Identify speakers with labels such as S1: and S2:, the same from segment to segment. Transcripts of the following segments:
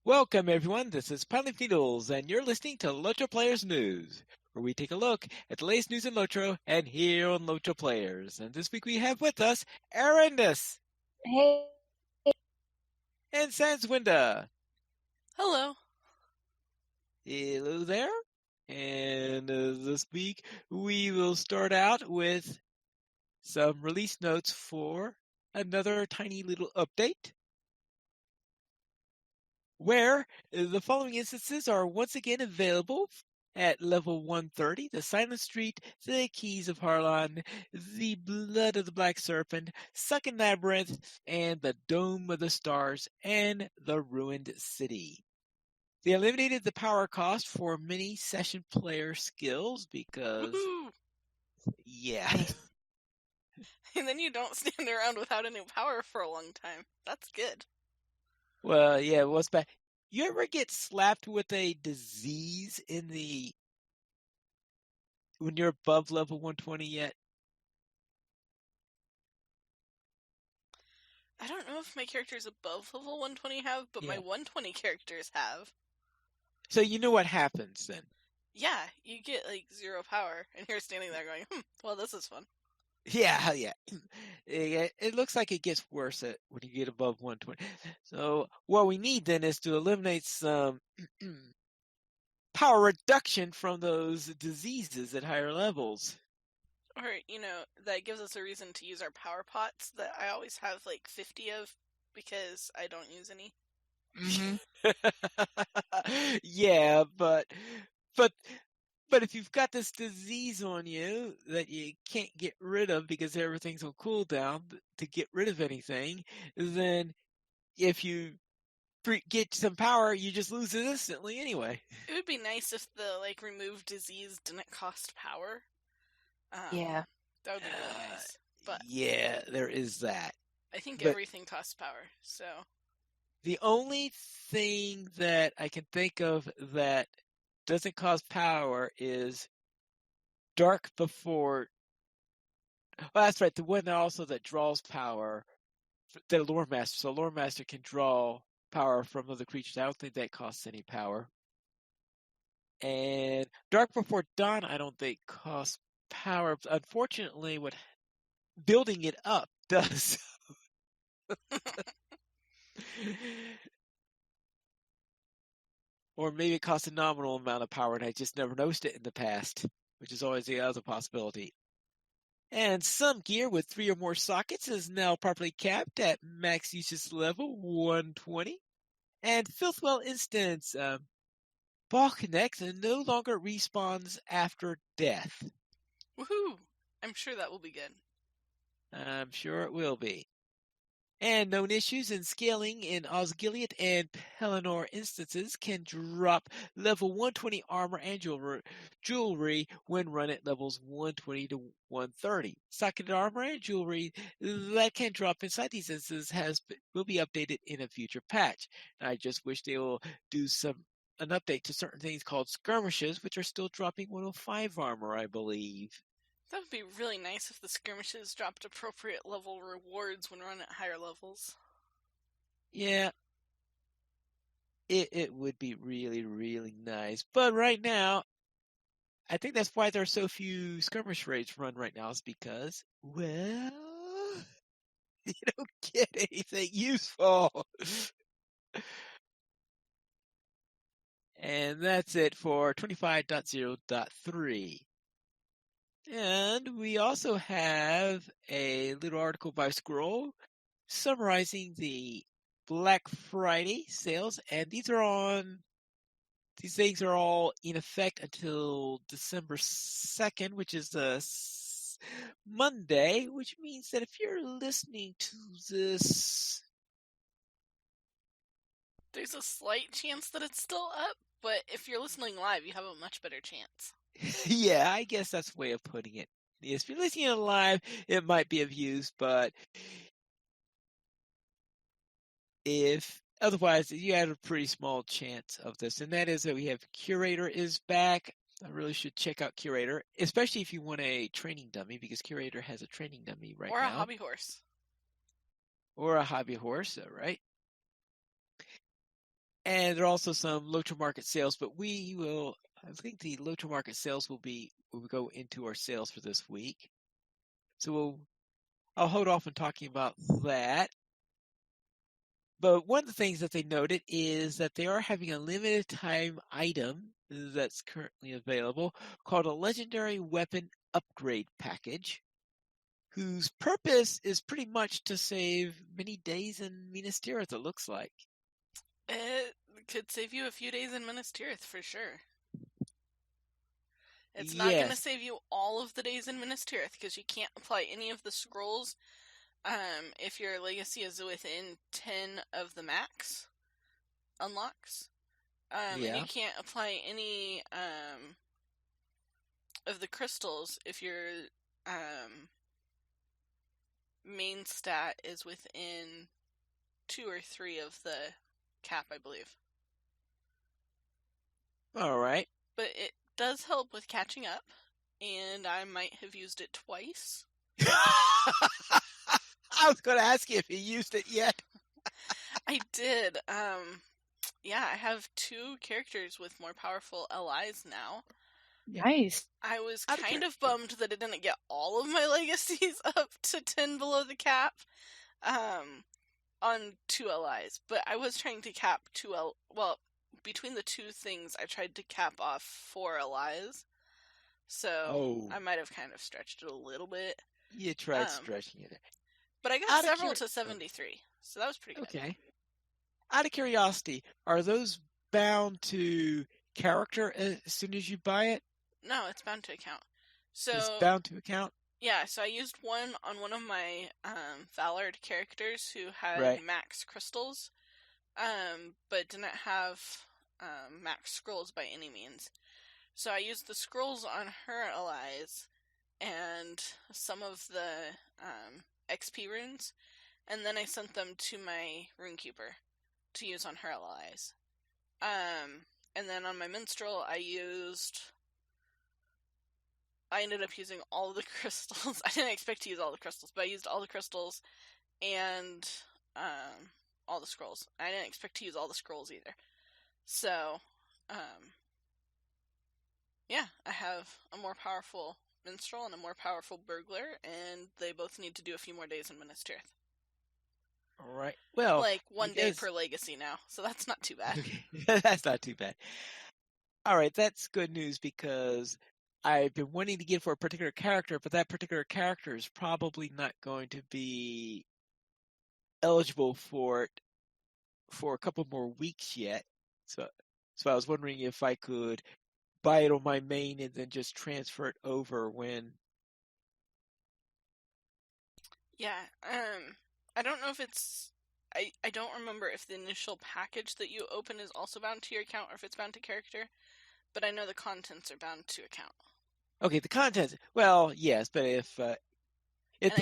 S1: Welcome, everyone. This is Pilot Needles, and you're listening to LOTRO Players News, where we take a look at the latest news in LOTRO and here on LOTRO Players. And this week we have with us Arendis
S2: Hey.
S1: and Sanswinda.
S3: Hello.
S1: Hello there. And this week we will start out with some release notes for another tiny little update, where the following instances are once again available at level 130, the Silent Street, the Keys of Harlan, the Blood of the Black Serpent, Sunken Labyrinth, and the Dome of the Stars, and the Ruined City. They eliminated the power cost for many session player skills because,
S3: Woohoo!
S1: yeah.
S3: And then you don't stand around without any power for a long time. That's good.
S1: Well, yeah, what's bad? You ever get slapped with a disease when you're above level 120 yet?
S3: I don't know if my characters above level 120 have, but my
S1: Yeah.
S3: 120 characters have.
S1: So you know what happens then.
S3: Yeah, you get like 0 power, and you're standing there going, well, this is fun.
S1: Yeah. It looks like it gets worse when you get above 120. So what we need then is to eliminate some power reduction from those diseases at higher levels.
S3: Or, that gives us a reason to use our power pots that I always have like 50 of because I don't use any.
S1: Yeah, but if you've got this disease on you that you can't get rid of because everything's on cooldown to get rid of anything, then if you get some power, you just lose it instantly anyway.
S3: It would be nice if the remove disease didn't cost power.
S2: Yeah.
S3: That would be really nice. But
S1: yeah, there is that.
S3: I think
S1: But
S3: everything costs power, so
S1: the only thing that I can think of that doesn't cost power is Dark Before. Well, that's right. The one also that draws power, the Lore Master. So Lore Master can draw power from other creatures. I don't think that costs any power. And Dark Before Dawn, I don't think costs power. Unfortunately, what building it up does. Or maybe it costs a nominal amount of power and I just never noticed it in the past, which is always the other possibility. And some gear with 3 or more sockets is now properly capped at max usage level 120. And Filthwell Instance, Ball Connect no longer respawns after death.
S3: woohoo! I'm sure that will be good.
S1: I'm sure it will be. And known issues in scaling in Osgiliath and Pelennor instances can drop level 120 armor and jewelry when run at levels 120 to 130. Socketed armor and jewelry that can drop inside these instances will be updated in a future patch. I just wish they will do an update to certain things called skirmishes, which are still dropping 105 armor, I believe.
S3: That would be really nice if the skirmishes dropped appropriate level rewards when run at higher levels.
S1: Yeah, it would be really, really nice. But right now, I think that's why there are so few skirmish raids run right now, is because, well, you don't get anything useful. And that's it for 25.0.3. And we also have a little article by Scroll summarizing the Black Friday sales, and these things are all in effect until December 2nd, which is the Monday, which means that if you're listening to this,
S3: there's a slight chance that it's still up, but if you're listening live, you have a much better chance.
S1: Yeah, I guess that's the way of putting it. Yes, if you're listening live, it might be of use, but if otherwise, you have a pretty small chance of this. And that is that we have Curator is back. I really should check out Curator, especially if you want a training dummy, because Curator has a training dummy right now.
S3: Or a hobby horse.
S1: Or a hobby horse, all right. And there are also some LOTRO market sales, but I think the LOTRO market sales will go into our sales for this week. So I'll hold off on talking about that. But one of the things that they noted is that they are having a limited time item that's currently available called a Legendary Weapon Upgrade Package, whose purpose is pretty much to save many days in Minas Tirith, it looks like.
S3: It could save you a few days in Minas Tirith for sure. It's not going to
S1: Yes.
S3: save you all of the days in Minas Tirith because you can't apply any of the scrolls if your legacy is within 10 of the max unlocks. And you
S1: Yeah.
S3: can't apply any of the crystals if your main stat is within 2 or 3 of the cap, I believe.
S1: All right.
S3: But it does help with catching up, and I might have used it twice.
S1: I was going to ask you if you used it yet.
S3: I did. Yeah, I have 2 characters with more powerful LIs now.
S2: Nice.
S3: I was kind of bummed that it didn't get all of my legacies up to 10 below the cap on 2 LIs, but I was trying to cap 2 well, between the 2 things, I tried to cap off 4 LIs. So I might have kind of stretched it a little bit.
S1: You tried stretching it.
S3: But I got several to 73, so that was pretty good.
S1: Okay. Out of curiosity, are those bound to character as soon as you buy it?
S3: No, it's bound to account. So
S1: It's bound to account?
S3: Yeah, so I used one on one of my Valord characters who had max crystals, but didn't have max scrolls by any means. So I used the scrolls on her allies and some of the XP runes, and then I sent them to my Runekeeper to use on her allies. And then on my Minstrel, I ended up using all the crystals. I didn't expect to use all the crystals, but I used all the crystals and all the scrolls. I didn't expect to use all the scrolls either. So, yeah, I have a more powerful Minstrel and a more powerful Burglar, and they both need to do a few more days in Minas Tirith.
S1: All right. Well,
S3: like 1 day per legacy now, so that's not too bad.
S1: That's not too bad. All right, that's good news because I've been wanting to get for a particular character, but that particular character is probably not going to be eligible for it for a couple more weeks yet. So I was wondering if I could buy it on my main and then just transfer it over when.
S3: Yeah, I don't know if it's. I don't remember if the initial package that you open is also bound to your account or if it's bound to character, but I know the contents are bound to account.
S1: Okay, the contents. Well, yes, but if the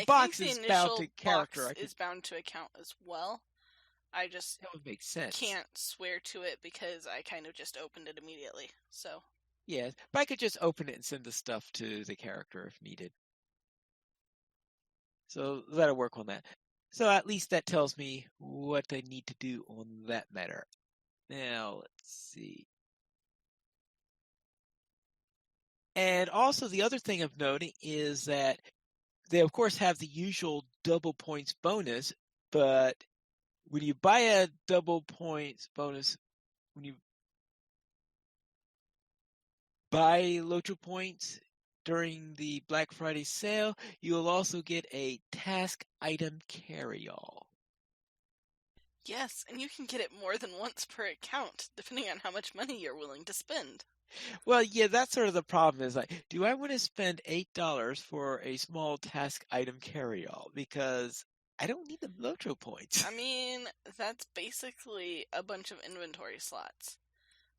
S1: box is bound to character,
S3: is bound to account as well. I just
S1: that would make sense.
S3: Can't swear to it because I kind of just opened it immediately. So
S1: yes, but I could just open it and send the stuff to the character if needed. So that'll work on that. So at least that tells me what I need to do on that matter. Now, let's see. And also the other thing of noting is that they, of course, have the usual double points bonus, but when you buy a double points bonus, when you buy LOTRO points during the Black Friday sale, you'll also get a task item carry-all.
S3: Yes, and you can get it more than once per account, depending on how much money you're willing to spend.
S1: Well, yeah, that's sort of the problem is like, do I want to spend $8 for a small task item carry-all? Because I don't need the LOTRO points.
S3: I mean, that's basically a bunch of inventory slots.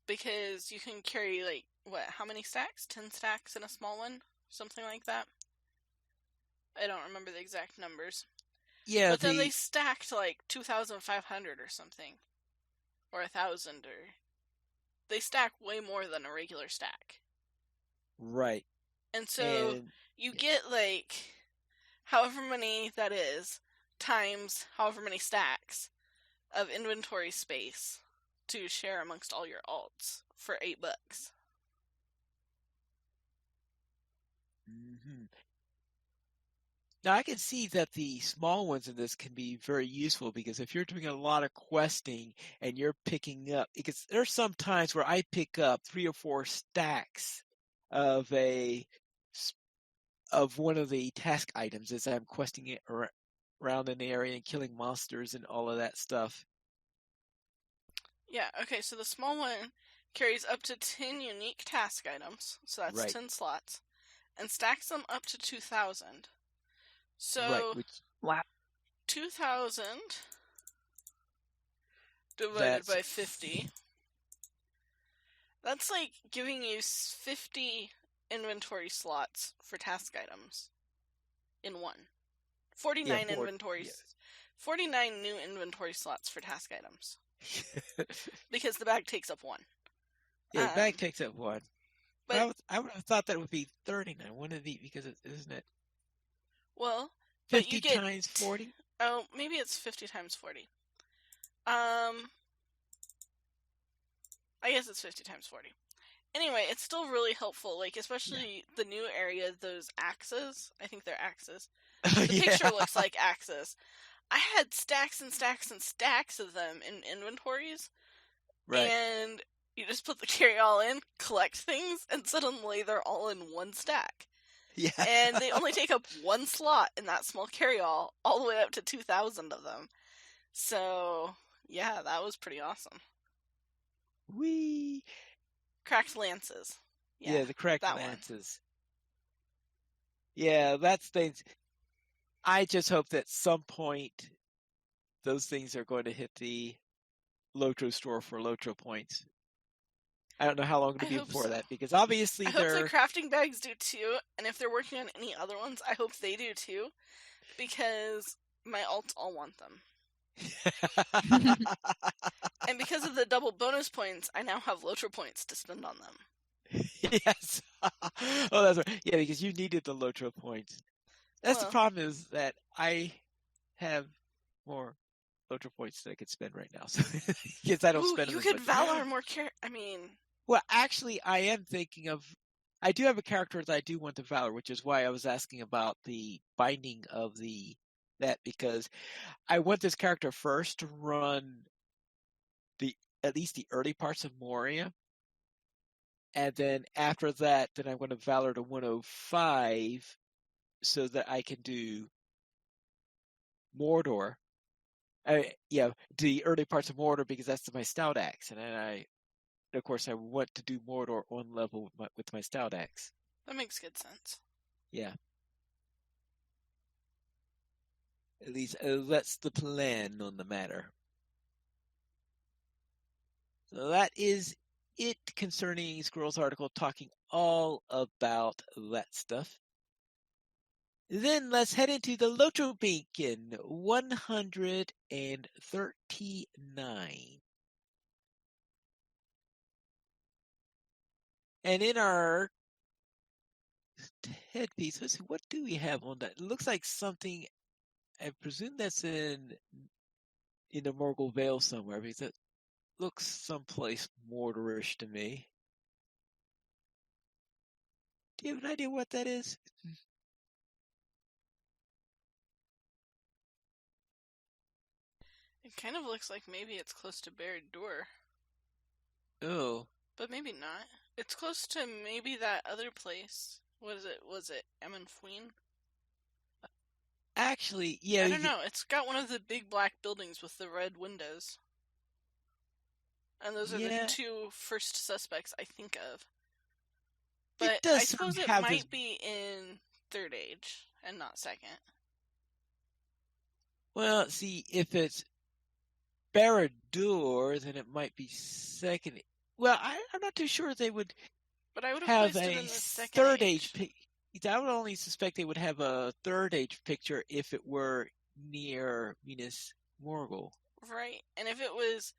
S3: Because you can carry, like, how many stacks? 10 stacks in a small one? Something like that? I don't remember the exact numbers.
S1: Yeah,
S3: but then they stacked, like, 2,500 or something. Or 1,000, or... They stack way more than a regular stack.
S1: Right.
S3: And so you get, like, however many that is, times however many stacks of inventory space to share amongst all your alts for $8.
S1: Mm-hmm. Now, I can see that the small ones in this can be very useful because if you're doing a lot of questing and you're picking up, because there's some times where I pick up 3 or 4 stacks of one of the task items as I'm questing it around an area and killing monsters and all of that stuff.
S3: Yeah, okay, so the small one carries up to 10 unique task items, so that's
S1: Right.
S3: 10 slots, and stacks them up to 2,000.
S1: Right,
S3: So,
S1: which
S3: 2,000 divided
S1: that's
S3: by 50, that's like giving you 50 inventory slots for task items in one. 49 inventories. 49 new inventory slots for task items. Because the bag takes up 1.
S1: Yeah, the bag takes up 1.
S3: But
S1: I would have thought that would be 39. Wouldn't it be, because isn't it?
S3: Well,
S1: 50
S3: but you get
S1: times 40?
S3: Oh, maybe it's 50 times 40. I guess it's 50 times 40. Anyway, it's still really helpful, like, especially the new area, those axes. I think they're axes. The picture looks like axes. I had stacks and stacks and stacks of them in inventories.
S1: Right.
S3: And you just put the carry-all in, collect things, and suddenly they're all in one stack.
S1: Yeah.
S3: And they only take up 1 slot in that small carry-all, all the way up to 2,000 of them. So, yeah, that was pretty awesome.
S1: Whee!
S3: Cracked lances.
S1: Yeah, the cracked
S3: lances.
S1: Yeah, that's things. I just hope that some point those things are going to hit the LOTRO store for LOTRO points. I don't know how long it'll be before that, because obviously
S3: I hope the crafting bags do too, and if they're working on any other ones, I hope they do too, because my alts all want them. And because of the double bonus points, I now have LOTRO points to spend on them.
S1: Yes. Oh, that's right. Yeah, because you needed the LOTRO points. That's the problem, is that I have more LOTRO points that I could spend right now. So because I don't spend them
S3: you
S1: as
S3: could
S1: much.
S3: Valor more
S1: Well, actually, I am thinking of. I do have a character that I do want to Valor, which is why I was asking about the binding of that, because I want this character first to run at least the early parts of Moria, and then after that, then I'm going to Valor to 105 so that I can do Mordor. The early parts of Mordor, because that's my stout axe, and then of course, I want to do Mordor on level with my stout axe.
S3: That makes good sense.
S1: Yeah. At least that's the plan on the matter. So that is it concerning Squirrel's article, talking all about that stuff. Then let's head into the LOTRO Beacon 139. And in our headpiece, let's see, what do we have on that? It looks like something, I presume that's in the Morgul Vale somewhere, because it looks someplace Mordorish to me. Do you have an idea what that is?
S3: It kind of looks like maybe it's close to Barad-dûr.
S1: Oh.
S3: But maybe not. It's close to maybe that other place. Was it Emenfuin?
S1: Actually, yeah.
S3: I don't know. It's got one of the big black buildings with the red windows. And those are the 2 first suspects I think of. But I suppose it might be in 3rd Age and not 2nd.
S1: Well, see, if it's Barad-dûr, then it might be 2nd. Well, I'm not too sure they would.
S3: But I would
S1: have
S3: placed it
S1: a
S3: in the 2nd
S1: 3rd Age. I would only suspect they would have a 3rd Age picture if it were near Minas Morgul.
S3: Right, and if it was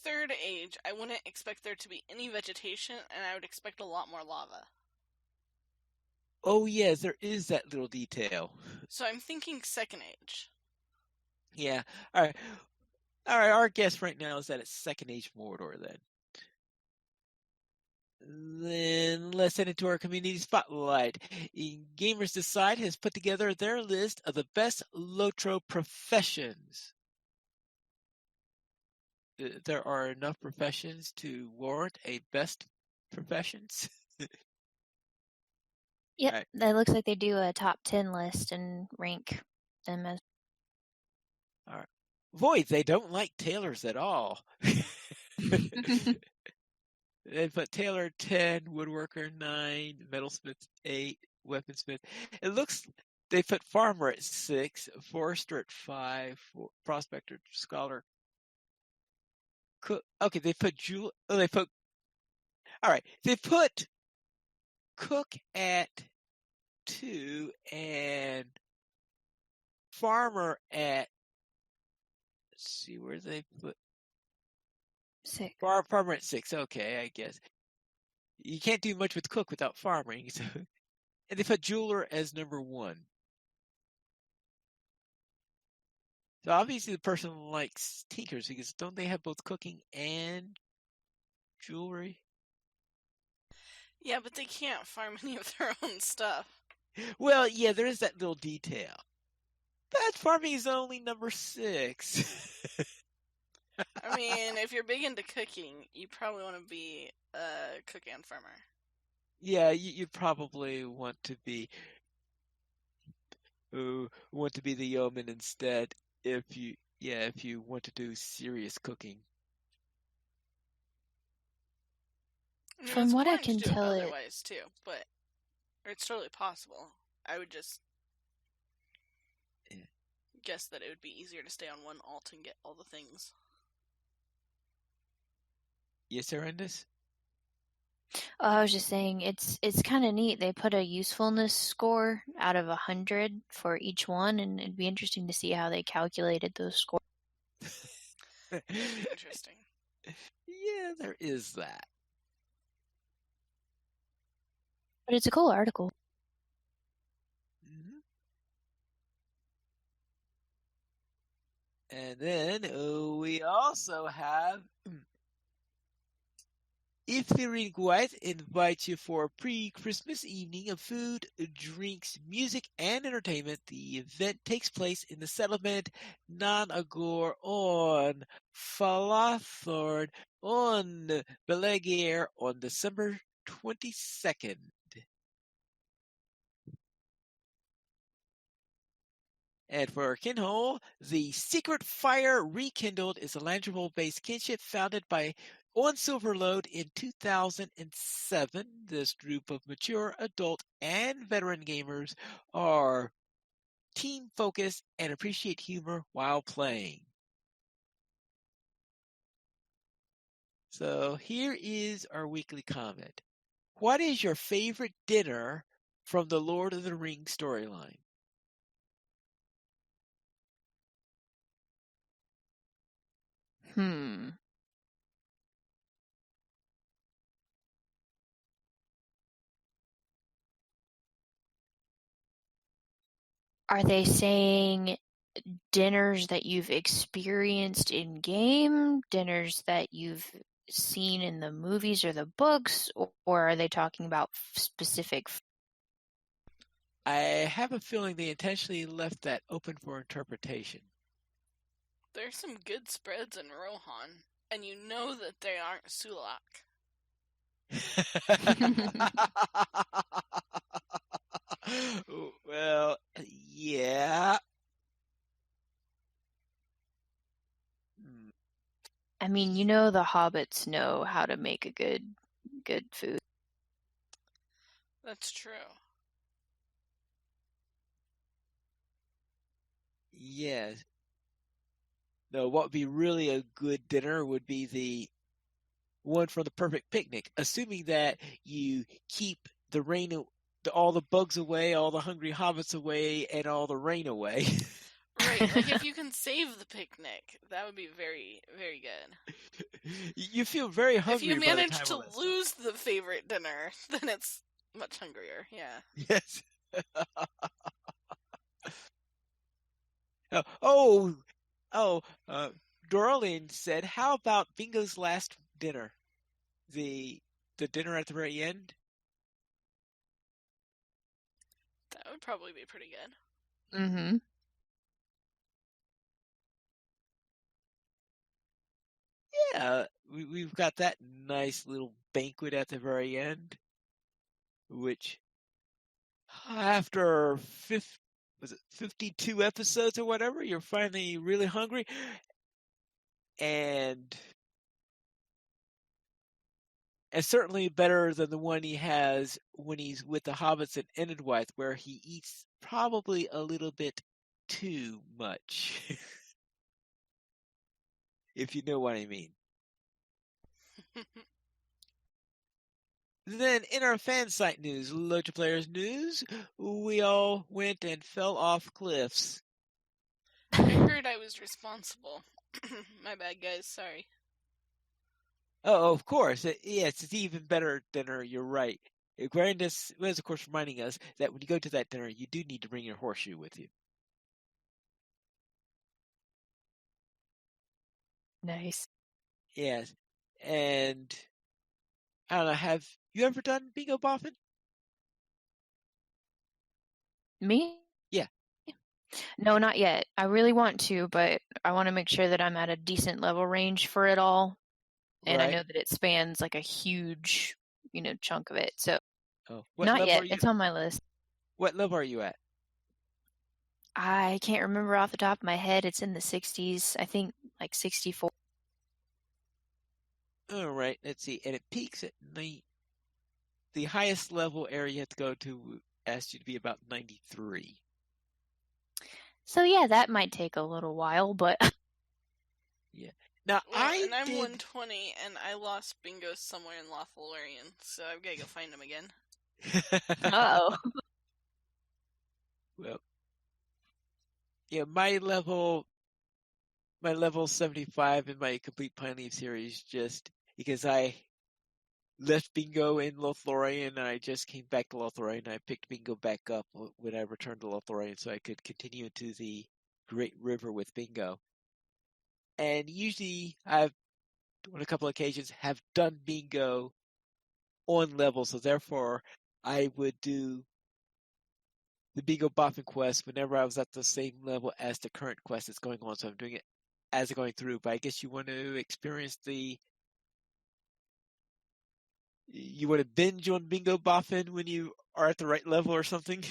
S3: 3rd Age, I wouldn't expect there to be any vegetation, and I would expect a lot more lava.
S1: Oh, yes, there is that little detail.
S3: So I'm thinking 2nd Age.
S1: Yeah, all right. All right, our guess right now is that it's Second Age Mordor then. Then let's head into our community spotlight. Gamers Decide has put together their list of the best LOTRO professions. There are enough professions to warrant a best professions.
S2: Yep, right. That looks like they do a top 10 list and rank them as.
S1: All right. Void, they don't like tailors at all. They put tailor 10, woodworker 9, metalsmith 8, weaponsmith. It looks they put farmer at 6, forester at 5, prospector, scholar. Cook. Okay, they put they put. All right, they put cook at 2 and farmer at. Let's see where they put
S2: 6.
S1: Farmer at 6. Okay, I guess you can't do much with cook without farming. So, and they put jeweler as number 1. So obviously the person likes tinkers because don't they have both cooking and jewelry?
S3: Yeah, but they can't farm any of their own stuff.
S1: Well, yeah, there is that little detail. But farming is only number 6.
S3: I mean, if you're big into cooking, you probably want to be a cook and farmer.
S1: Yeah, you probably want to be the yeoman instead if you want to do serious cooking.
S3: I mean,
S2: From
S3: it's
S2: what I
S3: important
S2: can
S3: to do
S2: tell,
S3: it otherwise too, but it's totally possible. I would just guess that it would be easier to stay on one alt and get all the things.
S1: Yes, Arendis?
S2: I was just saying it's kind of neat. They put a usefulness score out of 100 for each one, and it'd be interesting to see how they calculated those scores.
S3: It'd be interesting.
S1: Yeah, there is that.
S2: But it's a cool article.
S1: Mm-hmm. And then we also have Ethereal White invites you for a pre-Christmas evening of food, drinks, music, and entertainment. The event takes place in the settlement Non-Agor on Falathorn on Belegair on December 22nd. And for Kinhole, the Secret Fire Rekindled is a Landrable-based kinship founded by On Silverlode in 2007. This group of mature, adult, and veteran gamers are team-focused and appreciate humor while playing. So here is our weekly comment. What is your favorite dinner from the Lord of the Rings storyline?
S2: Are they saying dinners that you've experienced in game, dinners that you've seen in the movies or the books, or are they talking about specific?
S1: I have a feeling they intentionally left that open for interpretation.
S3: There's some good spreads in Rohan, and you know that they aren't Sulak.
S1: Well, yeah.
S2: I mean, you know the hobbits know how to make a good food.
S3: That's true.
S1: Yes. No, what would be really a good dinner would be the one from the Perfect Picnic, assuming that you keep the rain, all the bugs away, all the hungry hobbits away, and all the rain away.
S3: Right, like if you can save the picnic, that would be very, very good.
S1: You feel very hungry.
S3: If you manage to lose the favorite dinner, then it's much hungrier. Yeah.
S1: Yes. Dorlin said, "How about Bingo's last dinner? The dinner at the very end."
S3: That would probably be pretty good.
S2: Mm-hmm.
S1: Yeah, we've got that nice little banquet at the very end, which after 52 episodes or whatever, you're finally really hungry, and certainly better than the one he has when he's with the hobbits at Enedwythe, where he eats probably a little bit too much, if you know what I mean. Then, in our fan site news, LOTRO Players news, we all went and fell off cliffs.
S3: I heard I was responsible. My bad, guys. Sorry.
S1: Oh, of course. Yes, it's even better dinner. You're right. Grandis was, of course, reminding us that when you go to that dinner, you do need to bring your horseshoe with you.
S2: Nice.
S1: Yes. And I don't know, have you ever done bingo boffin?
S2: Me?
S1: Yeah.
S2: No, not yet. I really want to, but I want to make sure that I'm at a decent level range for it all. And I
S1: Right.
S2: know that it spans like a huge, chunk of it. So
S1: What
S2: not
S1: level
S2: yet.
S1: are you?
S2: It's on my list.
S1: What level are you at?
S2: I can't remember off the top of my head. It's in the 60s. I think like 64.
S1: All right. Let's see. And it peaks at the highest level area you have to go to asks you to be about 93.
S2: So yeah, that might take a little while, but
S1: Yeah. Now
S3: Well,
S1: I
S3: and I'm
S1: did.
S3: 120, and I lost Bingo somewhere in Lothlorien, so I've got to go find him again.
S2: uh-oh.
S1: Well, yeah, my level 75 in my complete Pine Leaf series, just because I left Bingo in Lothlorien and I just came back to Lothlorien and I picked Bingo back up when I returned to Lothlorien so I could continue into the Great River with Bingo. And usually I've, on a couple of occasions, have done Bingo on level, so therefore I would do the Bingo Boffin quest whenever I was at the same level as the current quest that's going on. So I'm doing it as it's going through. But I guess you want to experience you want to binge on Bingo Boffin when you are at the right level or something.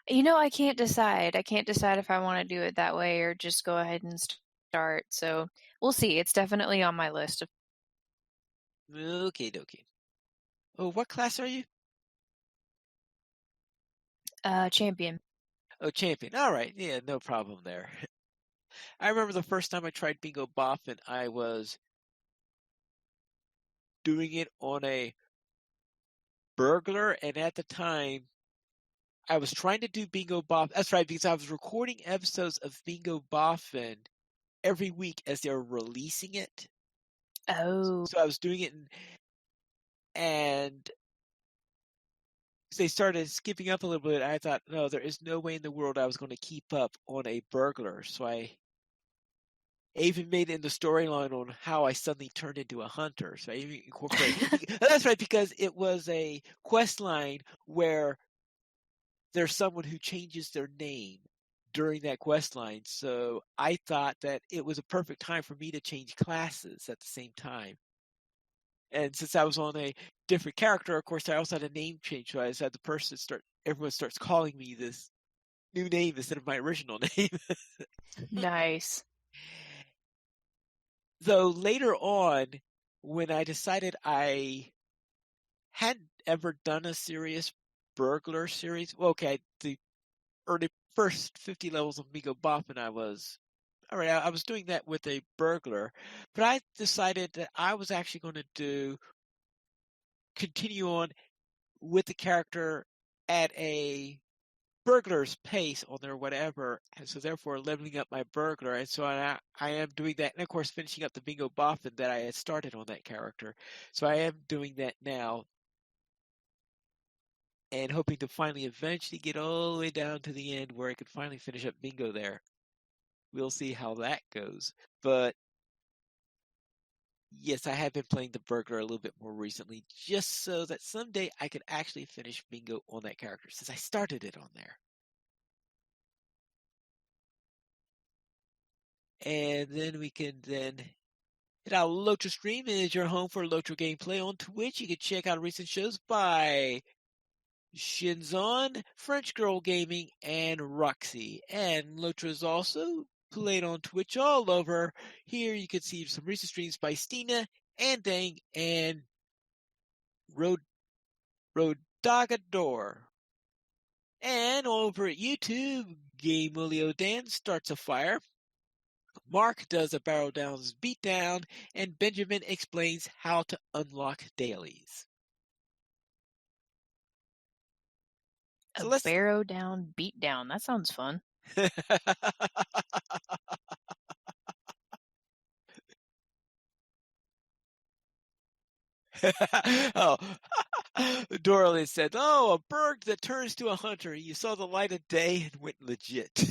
S2: I can't decide. I can't decide if I want to do it that way or just go ahead and start. So we'll see. It's definitely on my list.
S1: Okay, dokie. Oh, what class are you?
S2: Champion.
S1: Oh, champion. All right. Yeah, no problem there. I remember the first time I tried Bingo Boffin, I was doing it on a burglar, and at the time, I was trying to do Bingo Boffin. That's right, because I was recording episodes of Bingo Boffin every week as they were releasing it.
S2: Oh.
S1: So I was doing it, and they started skipping up a little bit. I thought, no, there is no way in the world I was going to keep up on a burglar. So I even made it in the storyline on how I suddenly turned into a hunter. So I even incorporated. That's right, because it was a quest line where there's someone who changes their name during that quest line. So I thought that it was a perfect time for me to change classes at the same time. And since I was on a different character, of course, I also had a name change. So I just had everyone starts calling me this new name instead of my original name.
S2: Nice.
S1: Though later on, when I decided I hadn't ever done a serious burglar series, well, okay, the first 50 levels of Migo Boffin, I was all right. I was doing that with a burglar, but I decided that I was actually going to continue on with the character at a burglar's pace on their whatever, and so therefore leveling up my burglar, and so I am doing that, and of course finishing up the Bingo Boffin that I had started on that character. So I am doing that now, and hoping to finally eventually get all the way down to the end where I could finally finish up Bingo there. we'll see how that goes. But yes, I have been playing the burglar a little bit more recently, just so that someday I could actually finish bingo on that character, since I started it on there. And then we can hit our LOTRO stream. It is your home for LOTRO gameplay on Twitch. You can check out recent shows by Shinzon, French Girl Gaming, and Roxy. And LOTRO is also played on Twitch all over. Here you can see some recent streams by Stina, and Dang, and Rodagador. And over at YouTube, Gamulio Dan starts a fire. Mark does a Barrel Downs beatdown, and Benjamin explains how to unlock dailies.
S2: So a barrow down beatdown. That sounds fun.
S1: Oh, Dorley said, "Oh, a bird that turns to a hunter. You saw the light of day and went legit."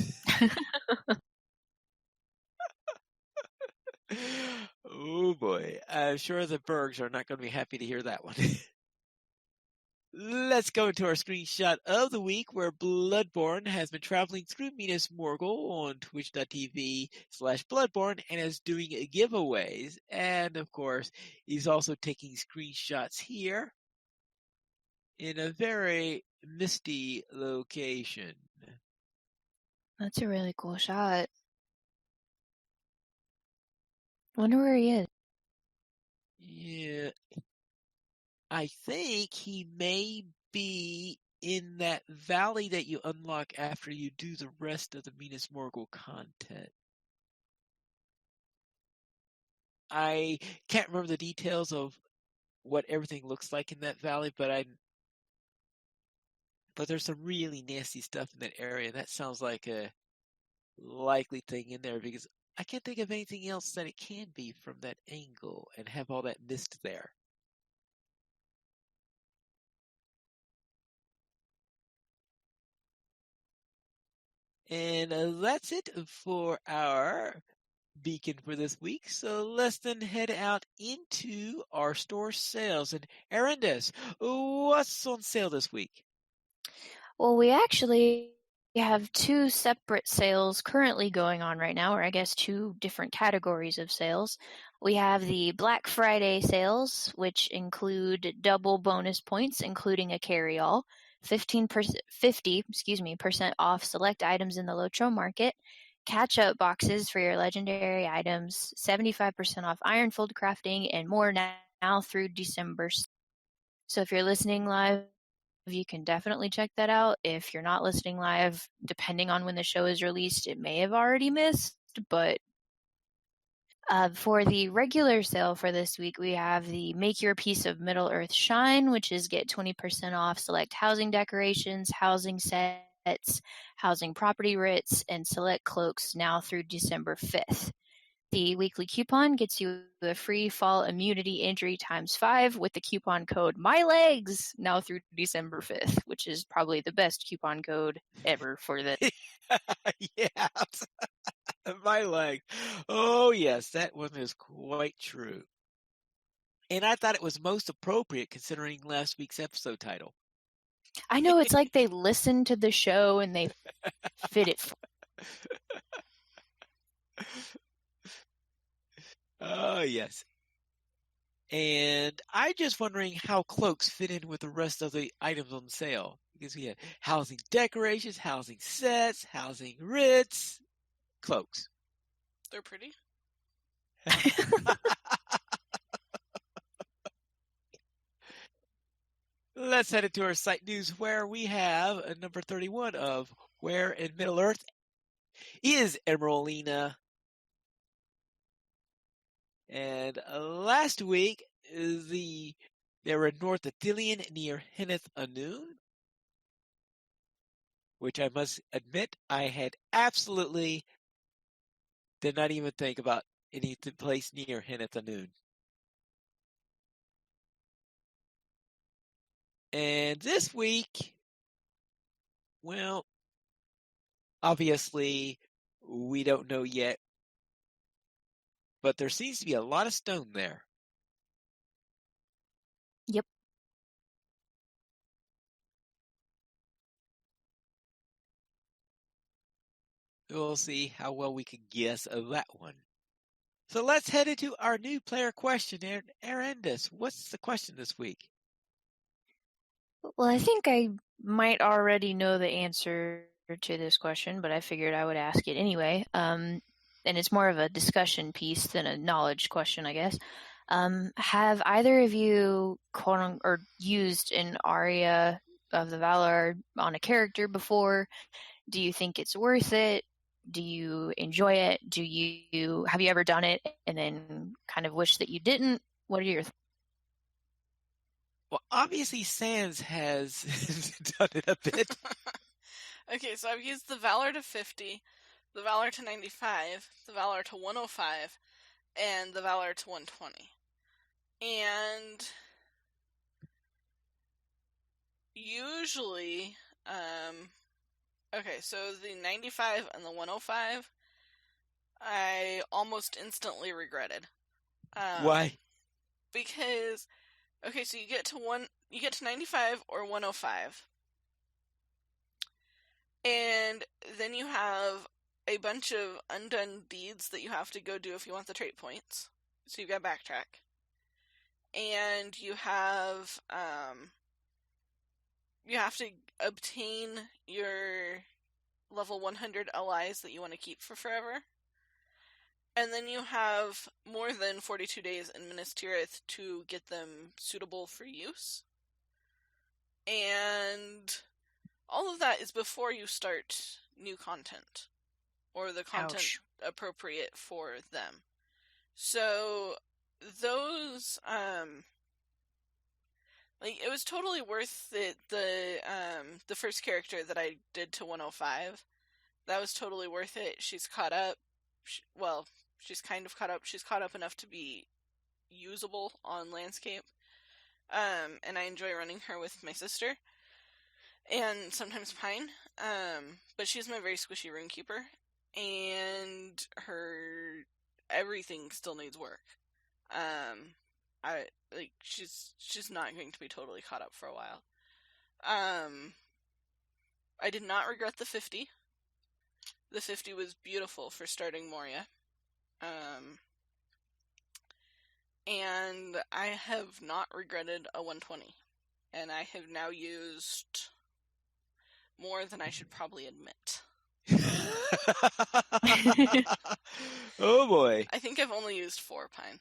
S1: Oh boy, I'm sure the Bergs are not going to be happy to hear that one. Let's go into our screenshot of the week, where Bloodborne has been traveling through Minas Morgul on twitch.tv/Bloodborne and is doing giveaways. And of course, he's also taking screenshots here in a very misty location.
S2: That's a really cool shot. Wonder where he is.
S1: Yeah. I think he may be in that valley that you unlock after you do the rest of the Minas Morgul content. I can't remember the details of what everything looks like in that valley, but there's some really nasty stuff in that area. That sounds like a likely thing in there, because I can't think of anything else that it can be from that angle and have all that mist there. And that's it for our beacon for this week. So let's then head out into our store sales. And Arendis, what's on sale this week?
S2: Well, we actually have two separate sales currently going on right now, or I guess two different categories of sales. We have the Black Friday sales, which include double bonus points, including a carry-all, 50% off select items in the LOTRO market, catch-up boxes for your legendary items, 75% off Ironfold crafting, and more now through December. So if you're listening live, you can definitely check that out. If you're not listening live, depending on when the show is released, it may have already missed, but for the regular sale for this week, we have the Make Your Piece of Middle Earth Shine, which is get 20% off select housing decorations, housing sets, housing property writs, and select cloaks now through December 5th. The weekly coupon gets you a free fall immunity injury ×5 with the coupon code MyLegs now through December 5th, which is probably the best coupon code ever for this.
S1: Yeah, my leg. Oh, yes, that one is quite true. And I thought it was most appropriate considering last week's episode title.
S2: I know, it's like they listened to the show and they fit it.
S1: Oh, yes. And I'm just wondering how cloaks fit in with the rest of the items on sale. Because we have housing decorations, housing sets, housing writs, cloaks.
S3: They're pretty.
S1: Let's head into our site news, where we have number 31 of Where in Middle Earth is Emeraldina. And last week, they were in North Athelion near Hinneth Anun, which I must admit I had absolutely did not even think about any place near Hinneth Anun. And this week, well, obviously, We don't know yet, but there seems to be a lot of stone there.
S2: Yep.
S1: We'll see how well we can guess that one. So let's head into our new player question. Arendis, what's the question this week?
S2: Well, I think I might already know the answer to this question, but I figured I would ask it anyway. And it's more of a discussion piece than a knowledge question, I guess. Have either of you or used an Aria of the Valor on a character before? Do you think it's worth it? Do you enjoy it? Have you ever done it and then kind of wish that you didn't? What are your
S1: Well, obviously Sans has done it a bit.
S3: Okay, so I've used the Valor to 50, the Valor to 95, the Valor to 105, and the Valor to 120. And usually, okay, so the 95 and the 105, I almost instantly regretted.
S1: Why?
S3: Because, okay, so you get to 95 or 105, and then you have a bunch of undone deeds that you have to go do if you want the trait points. So you've got to backtrack. And you have to obtain your level 100 allies that you want to keep for forever. And then you have more than 42 days in Minas Tirith to get them suitable for use. And all of that is before you start new content, or the content appropriate for them. So those, it was totally worth it. The first character that I did to 105, that was totally worth it. She's caught up. She's kind of caught up. She's caught up enough to be usable on landscape. And I enjoy running her with my sister. And sometimes Pine. But she's my very squishy runekeeper. And her everything still needs work. She's not going to be totally caught up for a while. I did not regret the 50. The 50 was beautiful for starting Moria. And I have not regretted a 120. And I have now used more than I should probably admit.
S1: Oh boy.
S3: I think I've only used 4 Pine.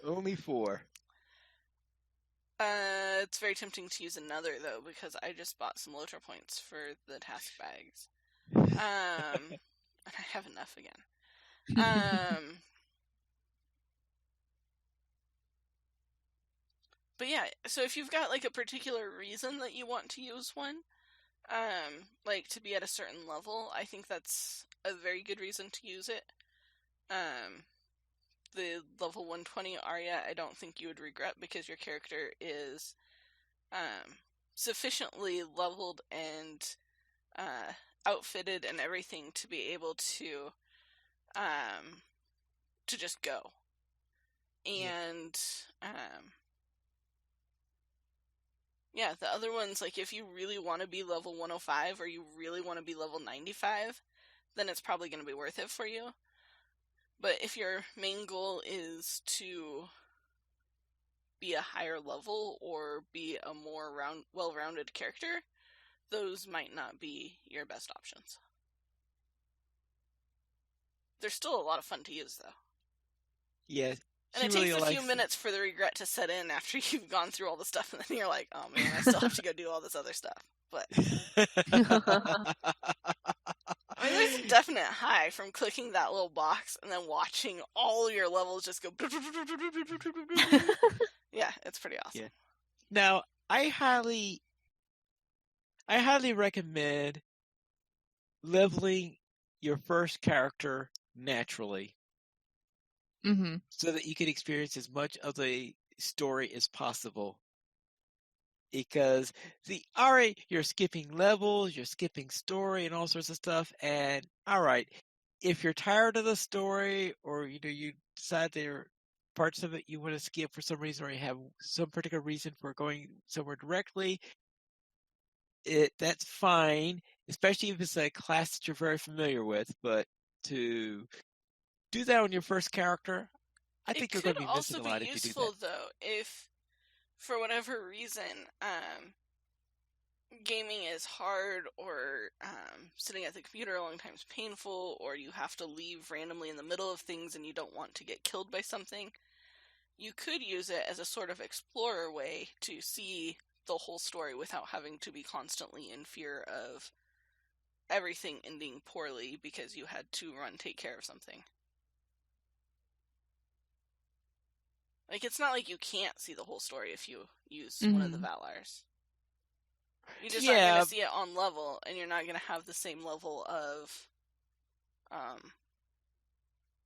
S1: Only 4.
S3: It's very tempting to use another, though, because I just bought some LOTRO points for the task bags. And I have enough again. But yeah, so if you've got like a particular reason that you want to use one, like to be at a certain level, I think that's a very good reason to use it. The level 120 Aria, I don't think you would regret, because your character is sufficiently leveled and outfitted and everything to be able to just go. And yeah, the other ones, like if you really want to be level 105 or you really want to be level 95, then it's probably going to be worth it for you. But if your main goal is to be a higher level or be a more well-rounded character, those might not be your best options. They're still a lot of fun to use, though.
S1: Yeah.
S3: And it takes a few minutes for the regret to set in after you've gone through all the stuff, and then you're like, oh man, I still have to go do all this other stuff. But I mean, there's a definite high from clicking that little box and then watching all your levels just go. Yeah, it's pretty awesome.
S1: Yeah. Now, I highly recommend leveling your first character naturally, so that you can experience as much of the story as possible. Because see, all right, you're skipping levels, you're skipping story and all sorts of stuff, and all right, if you're tired of the story or you decide there are parts of it you want to skip for some reason, or you have some particular reason for going somewhere directly, that's fine, especially if it's a class that you're very familiar with. But to do that on your first character, I think you're going to be missing a lot if you do that.
S3: It could also be useful, though, if for whatever reason gaming is hard, or sitting at the computer a long time is painful, or you have to leave randomly in the middle of things and you don't want to get killed by something. You could use it as a sort of explorer way to see the whole story without having to be constantly in fear of everything ending poorly because you had to take care of something. Like, it's not like you can't see the whole story if you use one of the Valars. You just aren't going to see it on level, and you're not going to have the same level of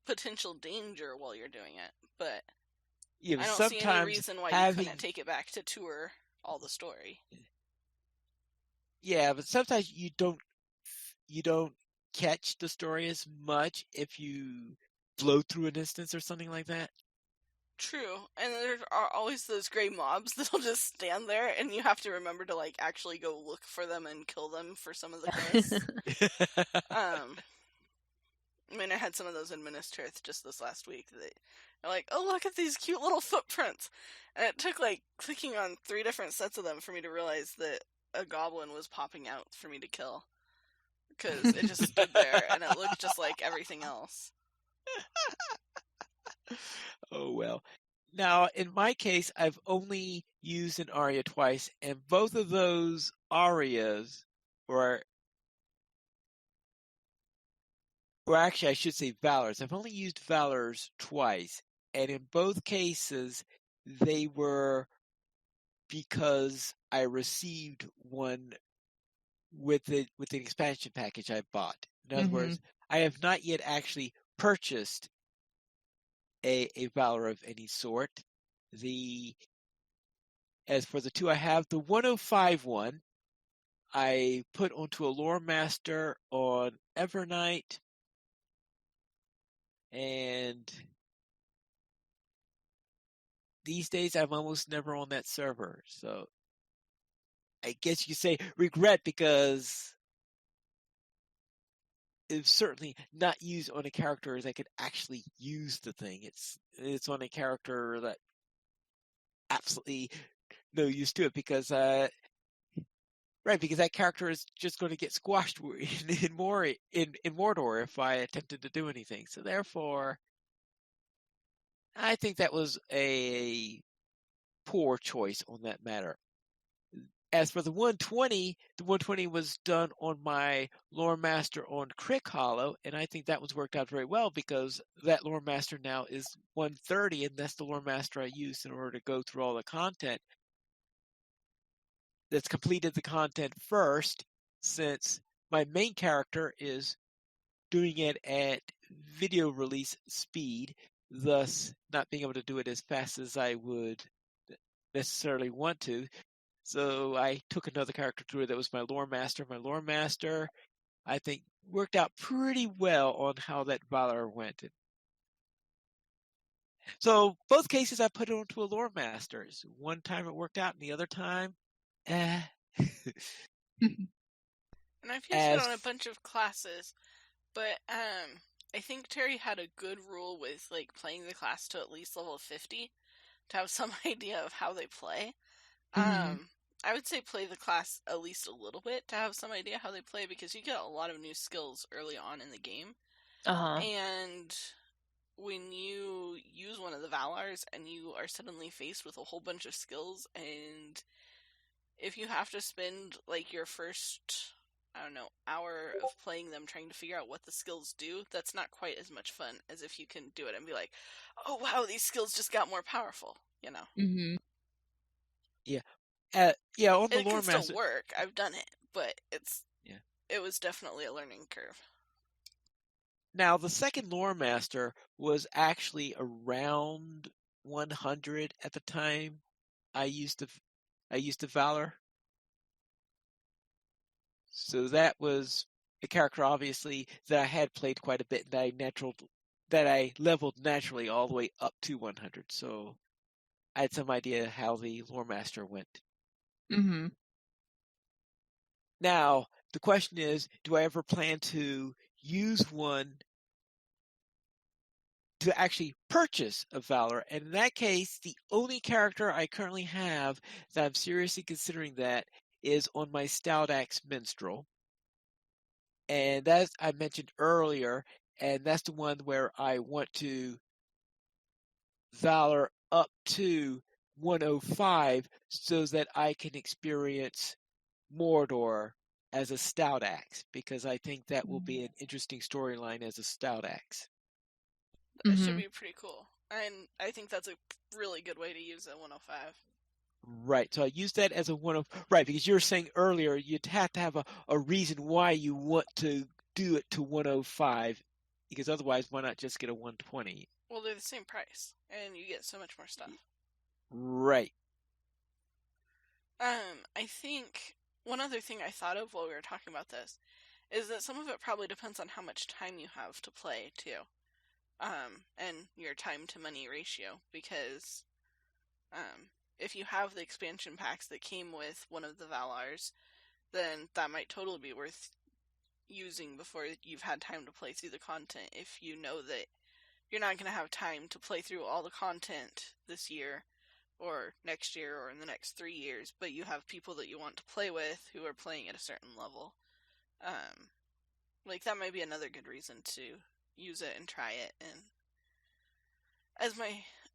S3: potential danger while you're doing it. But I don't see any reason why you couldn't take it back to tour all the story.
S1: Yeah, but sometimes you don't catch the story as much if you blow through an instance or something like that.
S3: True, and there are always those gray mobs that'll just stand there, and you have to remember to actually go look for them and kill them for some of the quests. I mean, I had some of those in Minas Tirith just this last week. They're like, oh, look at these cute little footprints, and it took clicking on 3 different sets of them for me to realize that a goblin was popping out for me to kill, because it just stood there and it looked just like everything else.
S1: Oh, well. Now, in my case, I've only used an Aria twice, and both of those Arias or actually, I should say Valors. I've only used Valors twice, and in both cases, they were because I received one with the expansion package I bought. In other words, I have not yet actually purchased a Valor of any sort. As for the 2 I have, the 105 one I put onto a Lore Master on Evernight, and these days I'm almost never on that server. So I guess you could say regret, because it's certainly not used on a character that could actually use the thing. It's on a character that absolutely no use to it, because because that character is just going to get squashed in Mordor if I attempted to do anything. So therefore, I think that was a poor choice on that matter. As for the 120 was done on my Lore Master on Crick Hollow, and I think that was worked out very well, because that Lore Master now is 130, and that's the Lore Master I used in order to go through all the content. That's completed the content first, since my main character is doing it at video release speed, thus not being able to do it as fast as I would necessarily want to. So I took another character through it that was my Lore Master. My Lore Master, I think, worked out pretty well on how that Valar went. So both cases I put it onto a Lore Master. One time it worked out, and the other time,
S3: And I've used it on a bunch of classes, but I think Terry had a good rule with playing the class to at least level 50 to have some idea of how they play. I would say play the class at least a little bit to have some idea how they play, because you get a lot of new skills early on in the game. And when you use one of the Valars and you are suddenly faced with a whole bunch of skills, and if you have to spend your first, hour of playing them trying to figure out what the skills do, that's not quite as much fun as if you can do it and be like, oh wow, these skills just got more powerful,
S1: Yeah.
S3: On
S1: the
S3: Lore Master, it can still work. I've done it, but it was definitely a learning curve.
S1: Now, the second Lore Master was actually around 100 at the time I used I used the Valor. So that was a character, obviously, that I had played quite a bit, that I leveled naturally all the way up to 100. So I had some idea how the Lore Master went.
S2: Mm-hmm.
S1: Now, the question is, do I ever plan to use one to actually purchase a Valor? And in that case, the only character I currently have that I'm seriously considering that is on my Stout Axe Minstrel. And that's I mentioned earlier, and that's the one where I want to Valor up to 105 so that I can experience Mordor as a Stout Axe, because I think that will be an interesting storyline as a Stout Axe.
S3: That should be pretty cool. And I think that's a really good way to use a 105.
S1: Right. So I use that as a right, because you were saying earlier you'd have to have a reason why you want to do it to 105, because otherwise why not just get a 120?
S3: Well, they're the same price, and you get so much more stuff.
S1: Right.
S3: I think one other thing I thought of while we were talking about this is that some of it probably depends on how much time you have to play, too. And your time to money ratio, because if you have the expansion packs that came with one of the Valars, then that might totally be worth using before you've had time to play through the content. If you know that you're not going to have time to play through all the content this year or next year or in the next 3 years, but you have people that you want to play with who are playing at a certain level, like that might be another good reason to use it and try it. And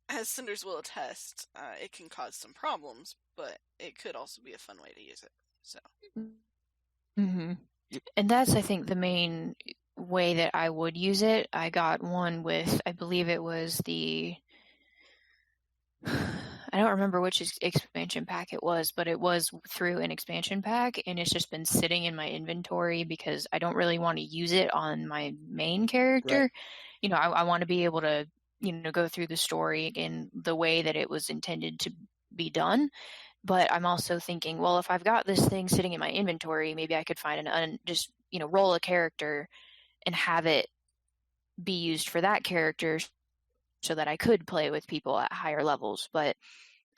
S3: as Cinders will attest, it can cause some problems, but it could also be a fun way to use it. So.
S2: Mm-hmm. And that's, I think, the main way that I would use it. I got one with, I believe it was the, I don't remember which expansion pack it was, but it was through an expansion pack, and it's just been sitting in my inventory because I don't really want to use it on my main character.
S1: Right.
S2: You know, I want to be able to, go through the story in the way that it was intended to be done. But I'm also thinking, well, if I've got this thing sitting in my inventory, maybe I could find just roll a character and have it be used for that character so that I could play with people at higher levels. But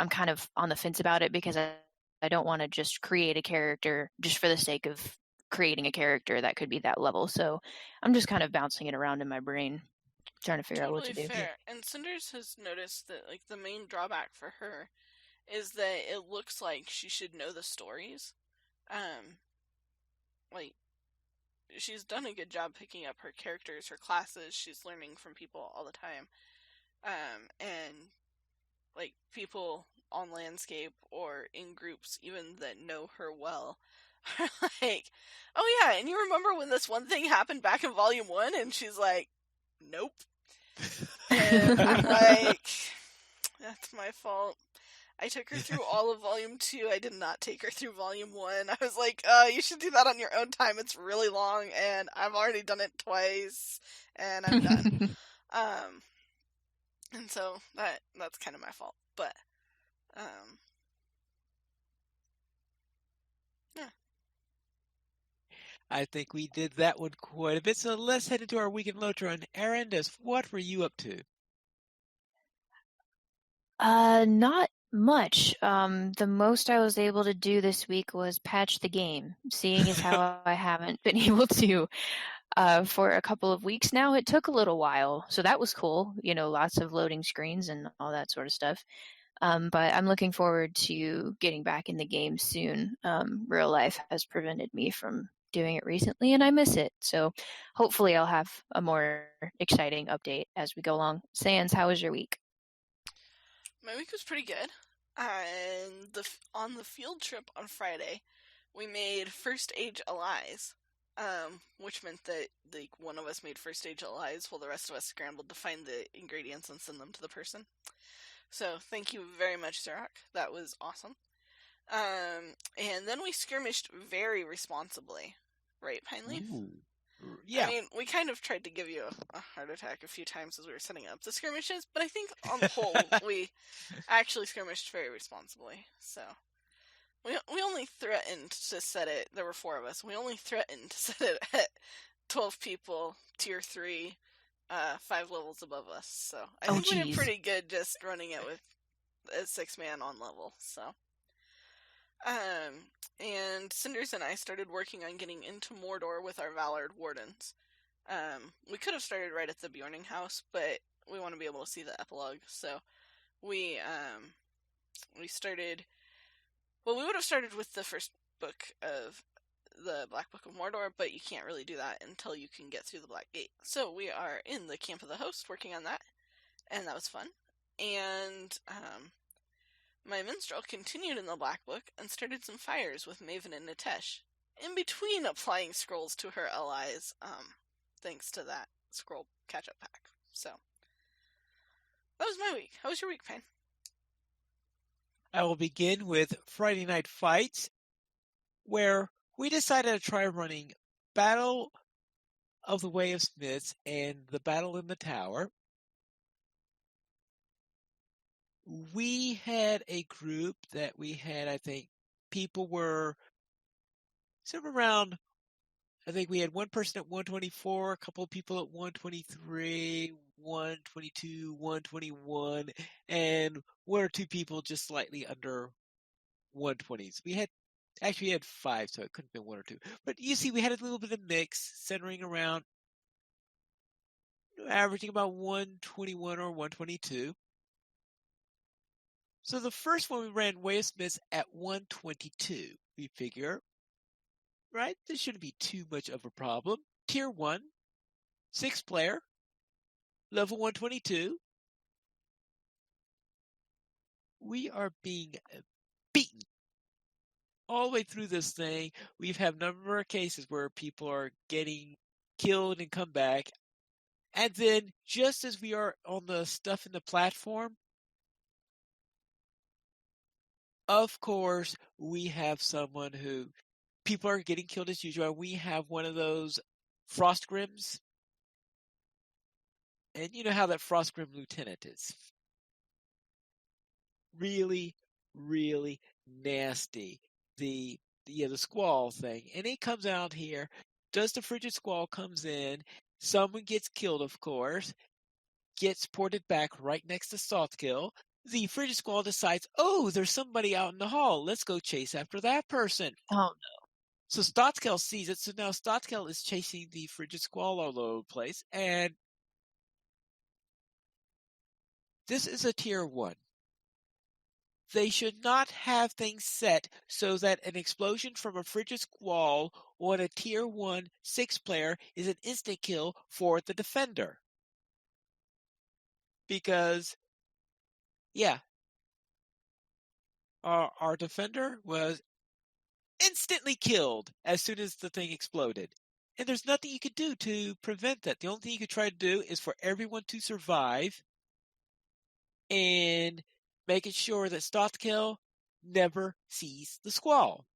S2: I'm kind of on the fence about it because I don't want to just create a character just for the sake of creating a character that could be that level. So I'm just kind of bouncing it around in my brain, trying to figure out what to do.
S3: Totally fair. And Cinders has noticed that like the main drawback for her is that it looks like she should know the stories. Like she's done a good job picking up her characters, her classes. She's learning from people all the time. And like people on landscape or in groups even that know her well are like, oh yeah, and you remember when this one thing happened back in volume 1? And she's like, nope. And I'm like, that's my fault. I took her through all of volume 2. I did not take her through volume 1. I was like, you should do that on your own time. It's really long, and I've already done it twice, and I'm done. And so that's kind of my fault. But, yeah.
S1: I think we did that one quite a bit. So let's head into our week in LOTRO. And Aaron, what were you up to?
S2: Not much. The most I was able to do this week was patch the game, seeing as how I haven't been able to for a couple of weeks now. It took a little while, so that was cool. Lots of loading screens and all that sort of stuff. But I'm looking forward to getting back in the game soon. Real life has prevented me from doing it recently, and I miss it. So hopefully I'll have a more exciting update as we go along. Sans, how was your week?
S3: My week was pretty good. And on the field trip on Friday, we made first age allies, which meant that like one of us made first age allies while the rest of us scrambled to find the ingredients and send them to the person. So thank you very much, Zerok. That was awesome. And then we skirmished very responsibly, right, Pineleaf?
S1: Ooh. Yeah.
S3: I mean, we kind of tried to give you a heart attack a few times as we were setting up the skirmishes, but I think on the whole, we actually skirmished very responsibly. So, We only threatened to set it. There were 4 of us. We only threatened to set it at 12 people, tier 3, 5 levels above us. So I think we did
S2: geez.
S3: pretty good just running it with a 6-man on level. So, and Cinders and I started working on getting into Mordor with our Valord Wardens. We could have started right at the Bjorning house, but we want to be able to see the epilogue. So we started. Well, we would have started with the first book of the Black Book of Mordor, but you can't really do that until you can get through the Black Gate. So we are in the Camp of the Host working on that, and that was fun. And my minstrel continued in the Black Book and started some fires with Maven and Natesh, in between applying scrolls to her allies, thanks to that scroll catch-up pack. So that was my week. How was your week, Payne?
S1: I will begin with Friday Night Fights, where we decided to try running Battle of the Way of Smiths and the Battle in the Tower. We had a group that we had, I think, people were somewhere around, I think we had one person at 124, a couple of people at 123, 122, 121, and 1 or 2 people just slightly under 120s. We had 5, so it couldn't have been 1 or 2. But you see, we had a little bit of mix, centering around, averaging about 121 or 122. So the first one we ran Way of Smiths at 122. We figure, right, this shouldn't be too much of a problem. Tier 1, 6-player, level 122. We are being beaten all the way through this thing. We've had a number of cases where people are getting killed and come back. And then just as we are on the stuff in the platform, of course, we have someone who people are getting killed as usual. We have one of those Frostgrims. And you know how that Frostgrim lieutenant is. Really, really nasty. The squall thing. And it comes out here. Does the frigid squall comes in. Someone gets killed, of course. Gets ported back right next to Saltkill. The frigid squall decides, oh, there's somebody out in the hall. Let's go chase after that person.
S2: Oh, no.
S1: So Stotkel sees it. So now Stotkel is chasing the frigid squall all over the place. And this is a tier 1. They should not have things set so that an explosion from a frigid squall on a tier 1 6-player is an instant kill for the defender. Because, yeah, our defender was instantly killed as soon as the thing exploded. And there's nothing you could do to prevent that. The only thing you could try to do is for everyone to survive and making sure that Stotkill never sees the squall.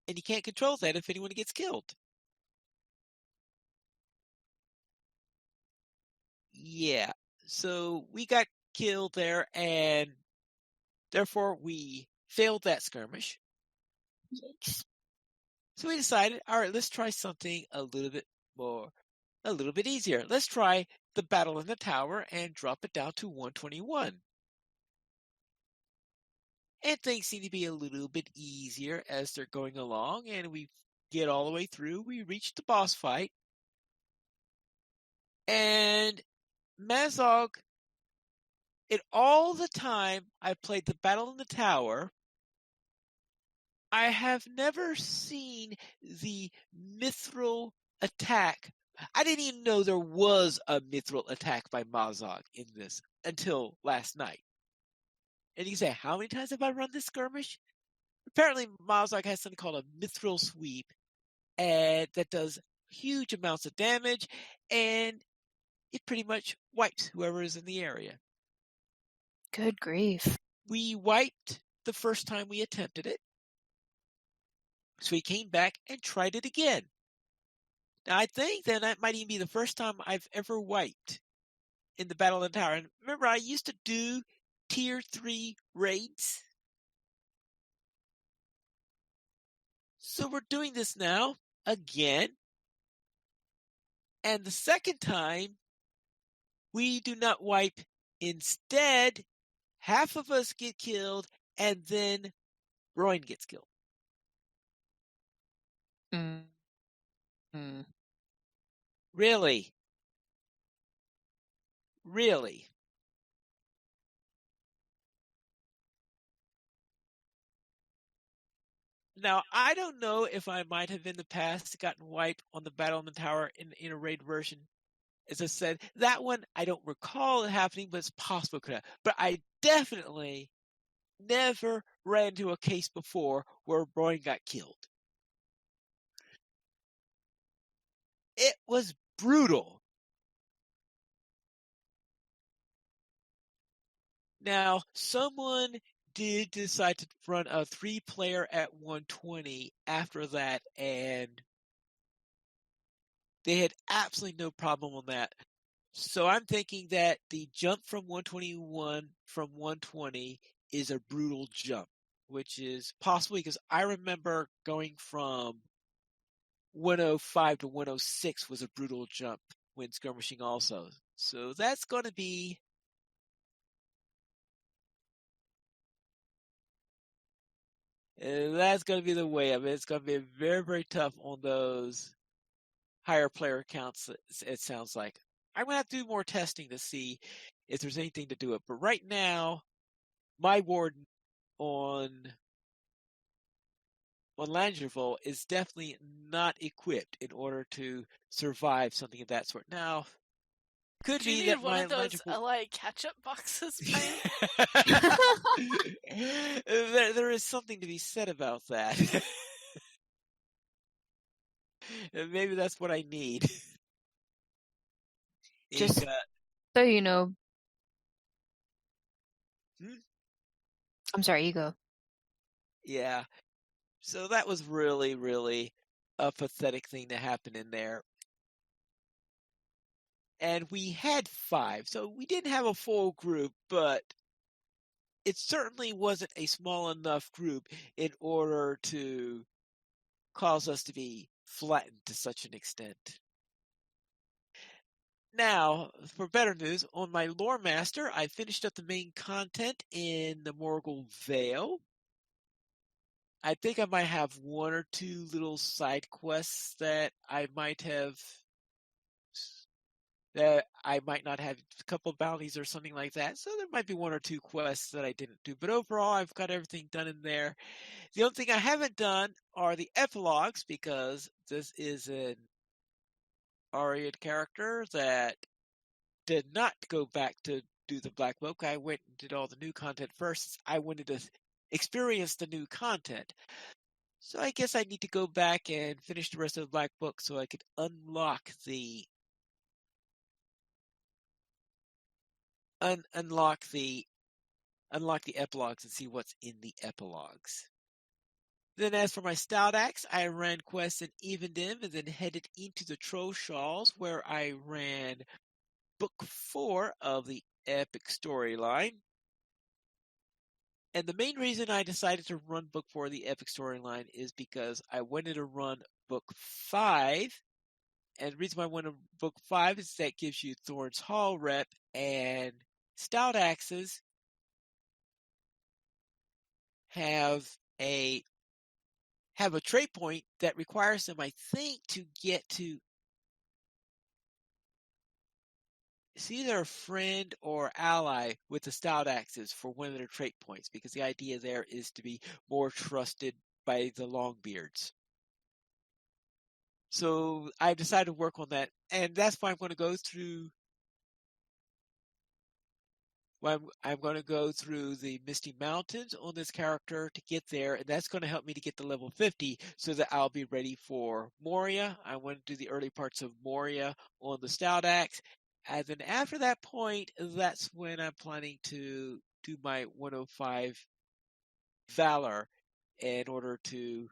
S1: And you can't control that if anyone gets killed. Yeah, so we got killed there, and therefore we failed that skirmish.
S2: Yikes.
S1: So we decided, all right, let's try something a little bit easier. Let's try the battle in the tower and drop it down to 121. And things seem to be a little bit easier as they're going along, and we get all the way through. We reach the boss fight, and Mazog, in all the time I played the battle in the tower, I have never seen the mithril attack. I didn't even know there was a mithril attack by Mazog in this until last night. And you say, how many times have I run this skirmish? Apparently, Mazog has something called a mithril sweep, and that does huge amounts of damage, and it pretty much wipes whoever is in the area.
S2: Good grief.
S1: We wiped the first time we attempted it. So we came back and tried it again. Now, I think that might even be the first time I've ever wiped in the Battle of the Tower. And remember, I used to do tier 3 raids. So we're doing this now again. And the second time, we do not wipe. Instead, half of us get killed, and then Rowan gets killed.
S2: Mm.
S1: Really? Really? Now, I don't know if I might have in the past gotten wiped on the Battlement Tower in a raid version. As I said, that one I don't recall it happening, but it's possible it could have. But I definitely never ran into a case before where Rowan got killed. It was brutal. Now, someone did decide to run a 3-player at 120 after that, and they had absolutely no problem on that. So I'm thinking that the jump from 121 from 120 is a brutal jump, which is possibly because I remember going from 105 to 106 was a brutal jump when skirmishing also. So that's going to be the way of it. It's going to be very, very tough on those higher player counts, it sounds like. I'm going to have to do more testing to see if there's anything to do it. But right now, my warden on Langerville is definitely not equipped in order to survive something of that sort. Now, could
S3: Do you
S1: be
S3: need
S1: that
S3: one
S1: my
S3: of those
S1: Langerville...
S3: LA ketchup boxes, Brian?
S1: there is something to be said about that. Maybe that's what I need.
S2: Just so you know. I'm sorry, you go.
S1: Yeah. So that was really, really a pathetic thing to happen in there. And we had 5, so we didn't have a full group, but it certainly wasn't a small enough group in order to cause us to be flattened to such an extent. Now, for better news, on my Lore Master, I finished up the main content in the Morgul Vale. I think I might have 1 or 2 little side quests that I might not have, a couple of bounties or something like that. So there might be 1 or 2 quests that I didn't do. But overall, I've got everything done in there. The only thing I haven't done are the epilogues, because this is an Aria character that did not go back to do the Black Book. I went and did all the new content first. I wanted to experience the new content. So I guess I need to go back and finish the rest of the Black Book so I could unlock the epilogues and see what's in the epilogues. Then as for my Stout Axe, I ran quests in Evendim and then headed into the Troll Shawls, where I ran Book 4 of the Epic Storyline. And the main reason I decided to run Book 4 of the Epic Storyline is because I wanted to run Book 5. And the reason why I wanted Book 5 is that gives you Thorn's Hall rep, and Stout Axes have a trait point that requires them, I think, to get to see either a friend or ally with the Stout Axes for one of their trait points, because the idea there is to be more trusted by the Longbeards. So I've decided to work on that, and that's why I'm going to go through the Misty Mountains on this character to get there, and that's going to help me to get to level 50 so that I'll be ready for Moria. I want to do the early parts of Moria on the Stout Axe, and then after that point, that's when I'm planning to do my 105 Valor in order to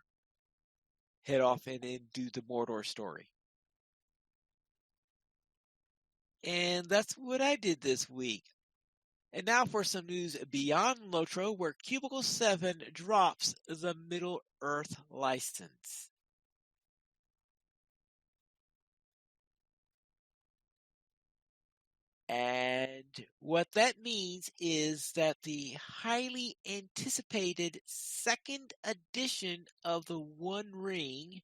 S1: head off and do the Mordor story. And that's what I did this week. And now for some news beyond LOTRO, where Cubicle 7 drops the Middle-earth license. And what that means is that the highly anticipated second edition of the One Ring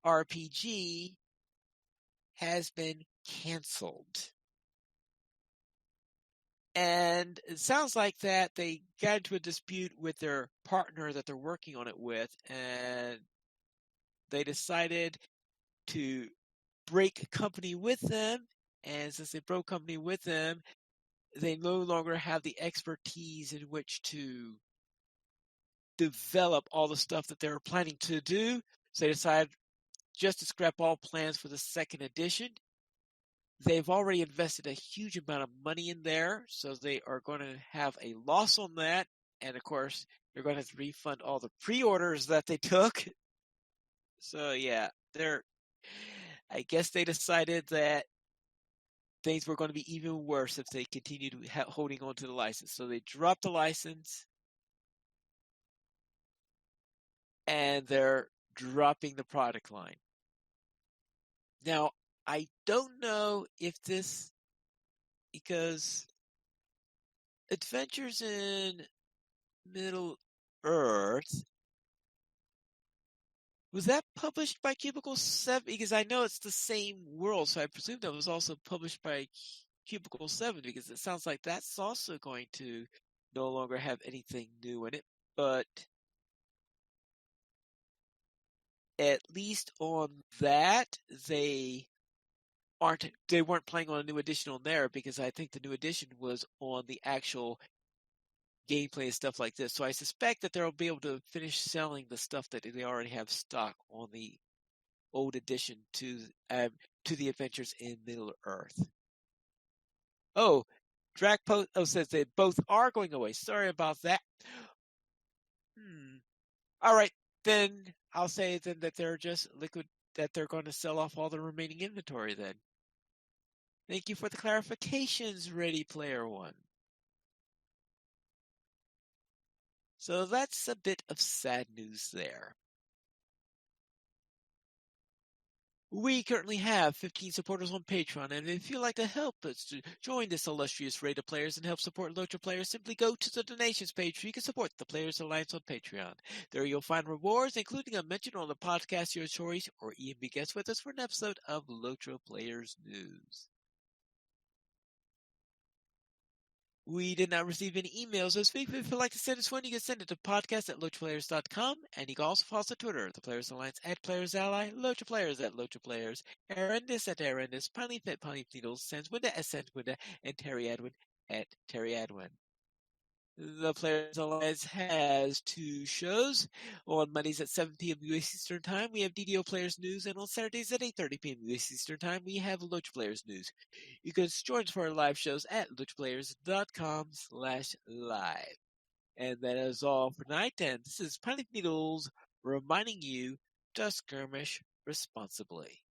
S1: RPG has been canceled. And it sounds like that they got into a dispute with their partner that they're working on it with, and they decided to break company with them. And since they broke company with them, they no longer have the expertise in which to develop all the stuff that they were planning to do. So they decided just to scrap all plans for the second edition. They've already invested a huge amount of money in there, so they are going to have a loss on that. And of course, they're going to have to refund all the pre-orders that they took. So yeah, I guess they decided that things were going to be even worse if they continued holding on to the license. So they dropped the license, and they're dropping the product line. Now, I don't know if this, because Adventures in Middle Earth, was that published by Cubicle 7? Because I know it's the same world, so I presume that was also published by Cubicle 7, because it sounds like that's also going to no longer have anything new in it. But at least on that, they weren't playing on a new edition on there, because I think the new edition was on the actual gameplay and stuff like this. So I suspect that they'll be able to finish selling the stuff that they already have stock on the old edition to the Adventures in Middle Earth. Oh, Dragpost says they both are going away. Sorry about that. All right, then I'll say then that they're just that they're going to sell off all the remaining inventory then. Thank you for the clarifications, Ready Player One. So that's a bit of sad news there. We currently have 15 supporters on Patreon, and if you'd like to help us to join this illustrious raid of players and help support LOTRO players, simply go to the donations page where you can support the Players Alliance on Patreon. There you'll find rewards, including a mention on the podcast your choice, or even be guest with us for an episode of LOTRO Players News. We did not receive any emails this week, but if you'd like to send us one, you can send it to podcast@LOTROplayers.com, and you can also follow us on Twitter, the Players Alliance @PlayersAlly, LOTRO Players @LOTROPlayers, Arendis @Arendis, PonyFit PonyNeedles, Sanswinda @Sanswinda, and Terry Adwin @TerryAdwin. The Players Alliance has two shows. On Mondays at 7 p.m. U.S. Eastern Time, we have DDO Players News, and on Saturdays at 8:30 p.m. U.S. Eastern Time, we have LOTRO Players News. You can join us for our live shows at LOTROPlayers.com/live. And that is all for tonight, and this is Pony Needles reminding you to skirmish responsibly.